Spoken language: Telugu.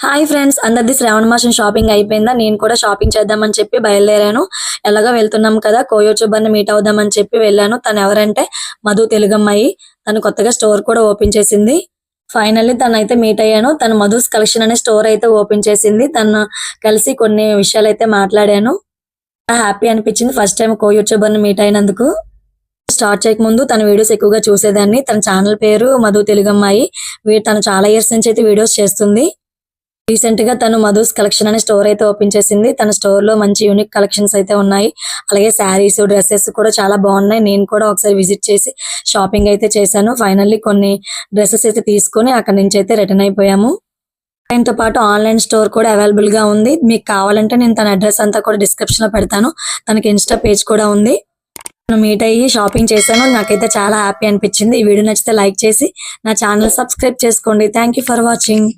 హాయ్ ఫ్రెండ్స్, అందరిది శ్రావణ మాసం షాపింగ్ అయిపోయిందా? నేను కూడా షాపింగ్ చేద్దామని చెప్పి బయలుదేరాను. ఎలాగో వెళ్తున్నాం కదా, కోయోచుబర్ని మీట్ అవుదామని చెప్పి వెళ్ళాను. తను ఎవరంటే మధు తెలుగమ్మాయి. తను కొత్తగా స్టోర్ కూడా ఓపెన్ చేసింది. ఫైనల్లీ తనైతే మీట్ అయ్యాను. తను మధుస్ కలెక్షన్ అనే స్టోర్ అయితే ఓపెన్ చేసింది. తను కలిసి కొన్ని విషయాలు అయితే మాట్లాడాను. హ్యాపీ అనిపించింది ఫస్ట్ టైం కోయూట్యూబర్ని మీట్ అయినందుకు. స్టార్ట్ చేయక ముందు తన వీడియోస్ ఎక్కువగా చూసేదాన్ని. తన ఛానల్ పేరు మధు తెలుగమ్మాయి. తను చాలా ఇయర్స్ నుంచి అయితే వీడియోస్ చేస్తుంది. రీసెంట్ గా తను మధుస్ కలెక్షన్ అనే స్టోర్ అయితే ఓపెన్ చేసింది. తన స్టోర్ లో మంచి యూనిక్ కలెక్షన్స్ అయితే ఉన్నాయి. అలాగే శారీస్, డ్రెస్సెస్ కూడా చాలా బాగున్నాయి. నేను కూడా ఒకసారి విజిట్ చేసి షాపింగ్ అయితే చేశాను. ఫైనల్లీ కొన్ని డ్రెస్సెస్ అయితే తీసుకొని అక్కడి నుంచి అయితే రిటర్న్ అయిపోయాము. దీంతో పాటు ఆన్లైన్ స్టోర్ కూడా అవైలబుల్ గా ఉంది. మీకు కావాలంటే నేను తన అడ్రస్ అంతా కూడా డిస్క్రిప్షన్ లో పెడతాను. తనకి ఇన్స్టా పేజ్ కూడా ఉంది. మీట్ అయ్యి షాపింగ్ చేశాను. నాకైతే చాలా హ్యాపీ అనిపించింది. ఈ వీడియో నచ్చితే లైక్ చేసి నా ఛానల్ సబ్స్క్రైబ్ చేసుకోండి. Thank you for watching.